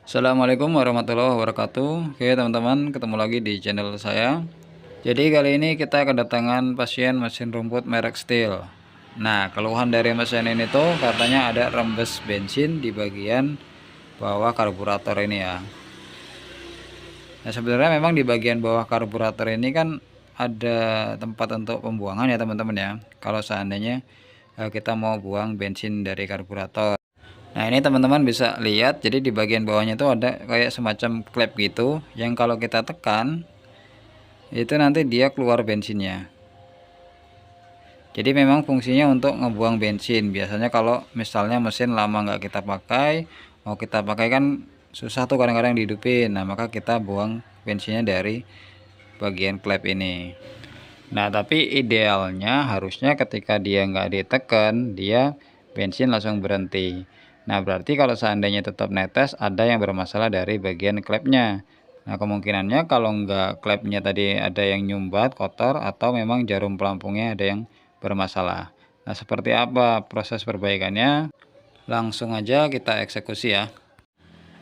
Assalamualaikum warahmatullahi wabarakatuh. Oke teman-teman, ketemu lagi di channel saya. Jadi kali ini kita kedatangan pasien mesin rumput merek Steel. Nah, keluhan dari mesin ini tuh katanya ada rembes bensin di bagian bawah karburator ini ya. Nah, sebenarnya memang di bagian bawah karburator ini kan ada tempat untuk pembuangan ya teman-teman ya. Kalau seandainya kita mau buang bensin dari karburator. Nah, ini teman-teman bisa lihat, jadi di bagian bawahnya itu ada kayak semacam klep gitu, yang kalau kita tekan itu nanti dia keluar bensinnya. Jadi memang fungsinya untuk ngebuang bensin. Biasanya kalau misalnya mesin lama nggak kita pakai, mau kita pakai kan susah tuh kadang-kadang dihidupin. Nah, maka kita buang bensinnya dari bagian klep ini. Nah, tapi idealnya harusnya ketika dia nggak ditekan, dia bensin langsung berhenti. Nah, berarti kalau seandainya tetap netes, ada yang bermasalah dari bagian klepnya. Nah, kemungkinannya kalau nggak klepnya tadi ada yang nyumbat, kotor, atau memang jarum pelampungnya ada yang bermasalah. Nah, seperti apa proses perbaikannya? Langsung aja kita eksekusi ya.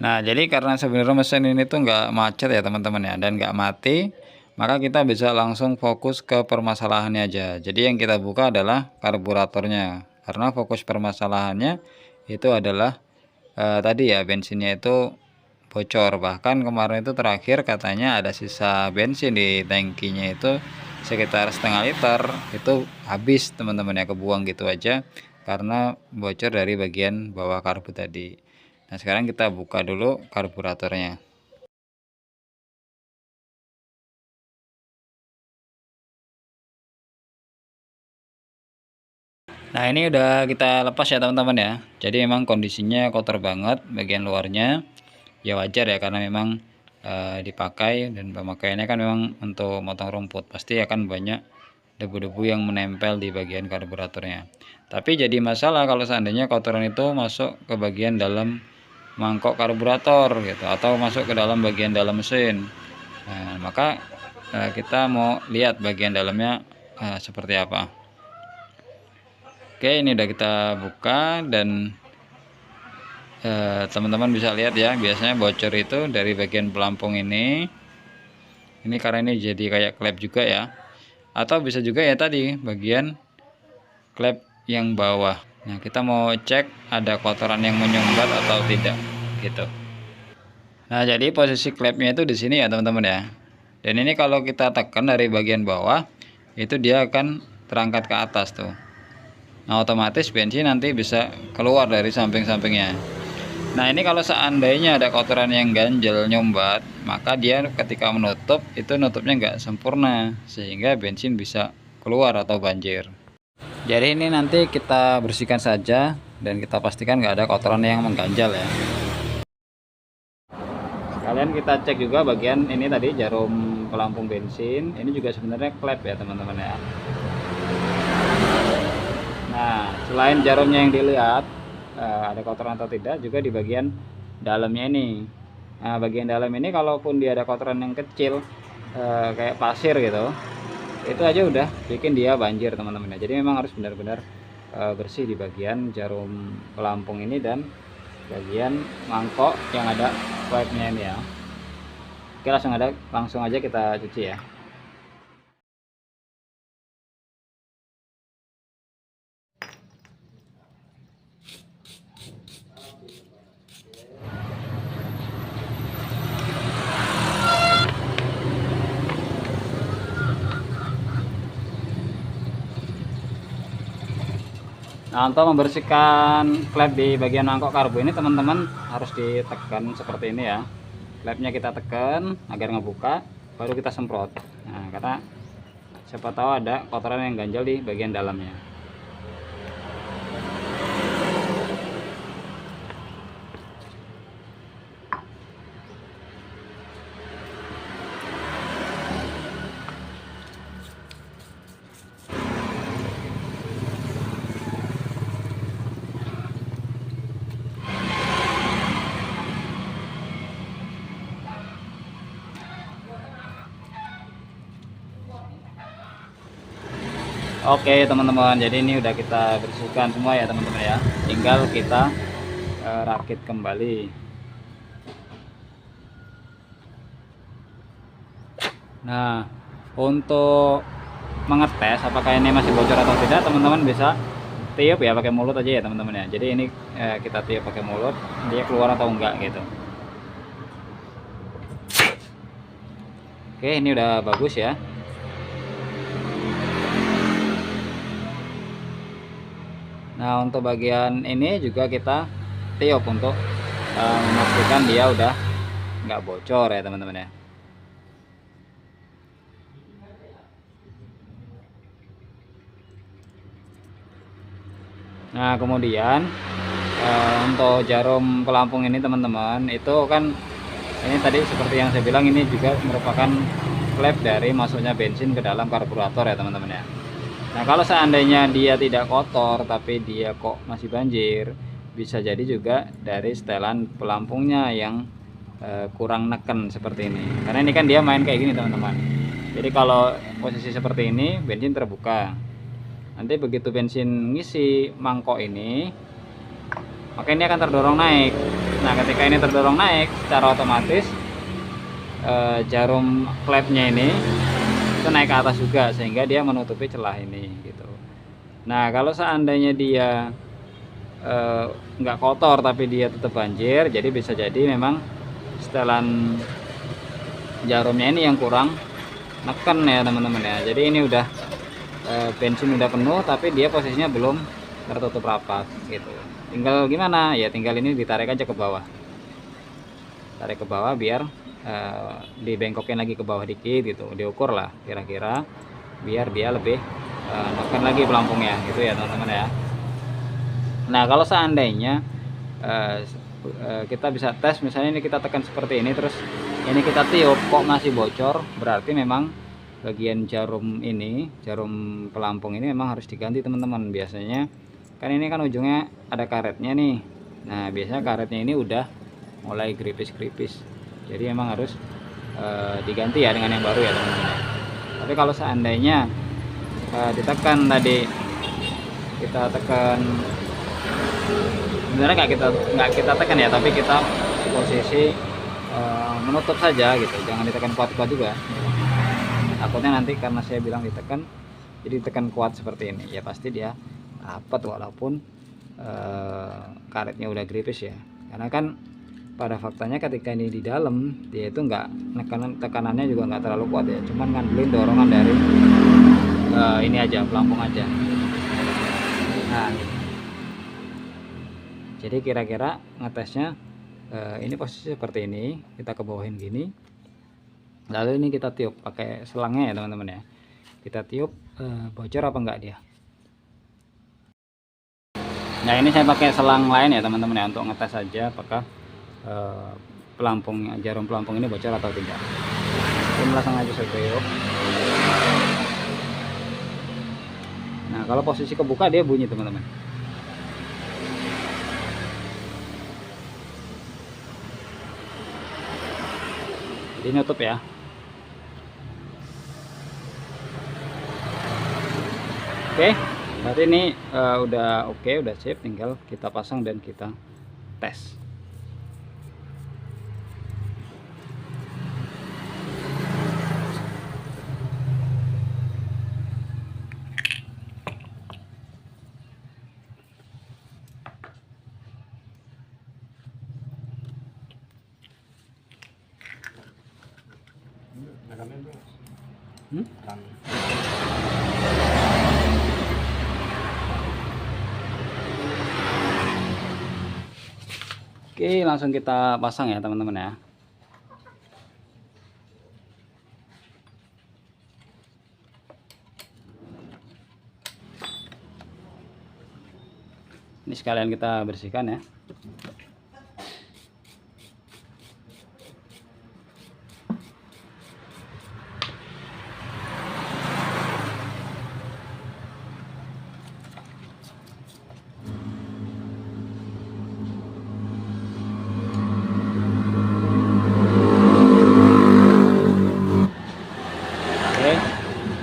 Nah, jadi karena sebenarnya mesin ini tuh nggak macet ya teman-teman ya, dan nggak mati, maka kita bisa langsung fokus ke permasalahannya aja. Jadi yang kita buka adalah karburatornya, karena fokus permasalahannya itu adalah tadi ya bensinnya itu bocor. Bahkan kemarin itu terakhir katanya ada sisa bensin di tangkinya itu sekitar setengah liter, itu habis teman-teman ya, kebuang gitu aja karena bocor dari bagian bawah karbu tadi. Nah, sekarang kita buka dulu karburatornya. Nah, ini udah kita lepas ya teman-teman ya. Jadi memang kondisinya kotor banget bagian luarnya. Ya wajar ya, karena memang dipakai, dan pemakaiannya kan memang untuk motong rumput. Pasti akan banyak debu-debu yang menempel di bagian karburatornya. Tapi jadi masalah kalau seandainya kotoran itu masuk ke bagian dalam mangkok karburator gitu, atau masuk ke dalam bagian dalam mesin. Nah, maka kita mau lihat bagian dalamnya seperti apa. Oke, ini udah kita buka, dan teman-teman bisa lihat ya, biasanya bocor itu dari bagian pelampung ini. Ini karena ini jadi kayak klep juga ya, atau bisa juga ya tadi bagian klep yang bawah. Nah, kita mau cek ada kotoran yang menyumbat atau tidak gitu. Nah, jadi posisi klepnya itu di sini ya teman-teman ya. Dan ini kalau kita tekan dari bagian bawah, itu dia akan terangkat ke atas tuh. Nah, otomatis bensin nanti bisa keluar dari samping-sampingnya. Nah, ini kalau seandainya ada kotoran yang ganjel nyumbat, maka dia ketika menutup itu nutupnya nggak sempurna, sehingga bensin bisa keluar atau banjir. Jadi ini nanti kita bersihkan saja, dan kita pastikan nggak ada kotoran yang mengganjal ya. Kalian kita cek juga bagian ini tadi jarum pelampung bensin. Ini juga sebenarnya klep ya teman-teman ya. Nah, selain jarumnya yang dilihat ada kotoran atau tidak, juga di bagian dalamnya ini. Nah, bagian dalam ini kalaupun dia ada kotoran yang kecil kayak pasir gitu, itu aja udah bikin dia banjir teman-teman ya. Jadi memang harus benar-benar bersih di bagian jarum pelampung ini dan bagian mangkok yang ada pipe-nya ini ya. Oke, langsung aja kita cuci ya. Nah, untuk membersihkan klep di bagian mangkok karbu ini teman-teman harus ditekan seperti ini ya. Klepnya kita tekan agar ngebuka, baru kita semprot. Nah, karena siapa tahu ada kotoran yang ganjal di bagian dalamnya. Oke teman-teman, jadi ini udah kita bersihkan semua ya teman-teman ya. Tinggal kita rakit kembali. Nah, untuk mengetes apakah ini masih bocor atau tidak, teman-teman bisa tiup ya pakai mulut aja ya teman-teman ya. Jadi ini kita tiup pakai mulut, dia keluar atau enggak gitu. Oke, ini udah bagus ya. Nah, untuk bagian ini juga kita tiup untuk memastikan dia udah nggak bocor ya teman-teman ya. Nah, kemudian untuk jarum pelampung ini teman-teman, itu kan ini tadi seperti yang saya bilang, ini juga merupakan klep dari masuknya bensin ke dalam karburator ya teman-teman ya. Nah, kalau seandainya dia tidak kotor tapi dia kok masih banjir, bisa jadi juga dari setelan pelampungnya yang kurang neken seperti ini. Karena ini kan dia main kayak gini teman-teman. Jadi kalau posisi seperti ini, bensin terbuka. Nanti begitu bensin ngisi mangkok ini, maka ini akan terdorong naik. Nah, ketika ini terdorong naik, secara otomatis jarum klepnya ini itu naik ke atas juga, sehingga dia menutupi celah ini gitu. Nah, kalau seandainya dia nggak kotor tapi dia tetap banjir, jadi bisa jadi memang setelan jarumnya ini yang kurang neken ya teman-teman ya. Jadi ini udah bensin udah penuh tapi dia posisinya belum tertutup rapat gitu. Tinggal gimana ya, tinggal ini ditarik aja ke bawah, tarik ke bawah biar dibengkokin lagi ke bawah dikit gitu, diukur lah kira-kira biar dia lebih neken lagi pelampungnya gitu ya teman-teman ya. Nah, kalau seandainya kita bisa tes, misalnya ini kita tekan seperti ini, terus ini kita tiup kok masih bocor, berarti memang bagian jarum ini, jarum pelampung ini memang harus diganti teman-teman. Biasanya kan ini kan ujungnya ada karetnya nih. Nah, biasanya karetnya ini udah mulai gripis-gripis, jadi memang harus diganti ya dengan yang baru ya teman-teman. Tapi kalau seandainya ditekan tadi, kita tekan, sebenarnya nggak kita tekan ya, tapi kita posisi menutup saja gitu, jangan ditekan kuat-kuat juga. Takutnya nanti karena saya bilang ditekan, jadi tekan kuat seperti ini ya pasti dia rapat walaupun karetnya udah gripis ya. Karena kan pada faktanya ketika ini di dalam, dia itu nggak tekanannya juga nggak terlalu kuat ya, cuman ngandelin dorongan dari ini aja, pelampung aja. Nah, jadi kira-kira ngetesnya ini posisi seperti ini, kita ke bawahin gini, lalu ini kita tiup pakai selangnya ya teman-teman ya. Kita tiup bocor apa enggak dia. Nah, ini saya pakai selang lain ya teman-teman ya, untuk ngetes saja apakah jarum pelampung ini bocor atau tidak. Ini langsung aja saya tiup. Nah, kalau posisi kebuka dia bunyi teman-teman. Jadi nutup ya. Oke, berarti ini udah oke, udah sip, tinggal kita pasang dan kita tes. Oke, langsung kita pasang ya teman-teman ya. Ini sekalian kita bersihkan ya.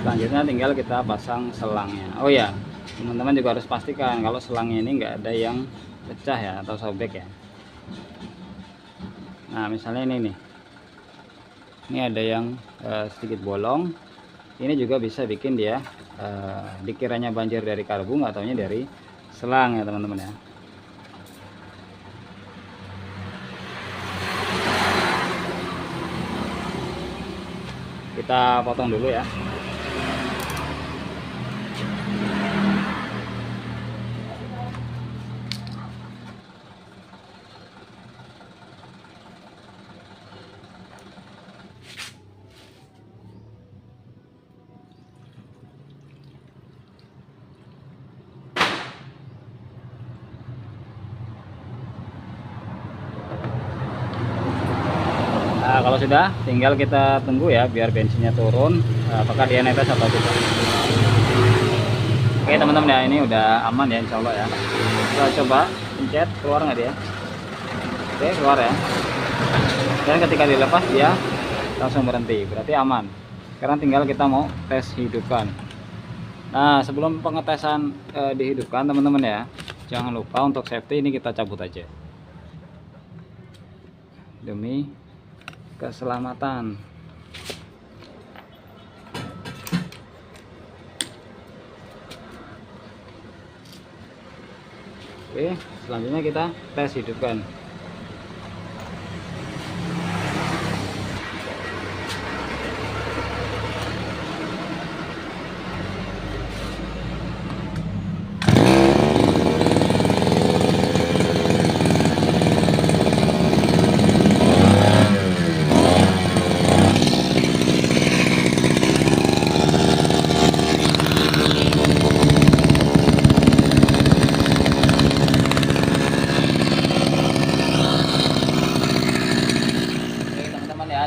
Selanjutnya tinggal kita pasang selangnya. Oh ya, teman-teman juga harus pastikan kalau selangnya ini enggak ada yang pecah ya atau sobek ya. Nah, misalnya ini nih, Ini ada yang sedikit bolong. Ini juga bisa bikin dia dikiranya banjir dari karbu, nggak taunya dari selang ya teman-teman ya. Kita potong dulu ya. Nah, kalau sudah, tinggal kita tunggu ya biar bensinnya turun, apakah dia netes atau tidak. Oke teman-teman ya, ini udah aman ya insya Allah ya. Kita coba pencet, keluar nggak dia? Oke, keluar ya. Dan ketika dilepas dia langsung berhenti, berarti aman. Sekarang tinggal kita mau tes hidupkan. Nah, sebelum pengetesan dihidupkan teman-teman ya, jangan lupa untuk safety ini kita cabut aja demi keselamatan. Oke, selanjutnya kita tes hidupkan.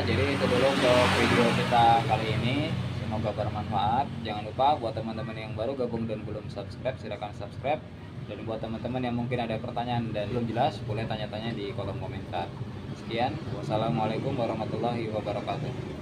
Jadi itu dulu untuk video kita kali ini, semoga bermanfaat. Jangan lupa buat teman-teman yang baru gabung dan belum subscribe, silahkan subscribe. Dan buat teman-teman yang mungkin ada pertanyaan dan belum jelas, boleh tanya-tanya di kolom komentar. Sekian, wassalamualaikum warahmatullahi wabarakatuh.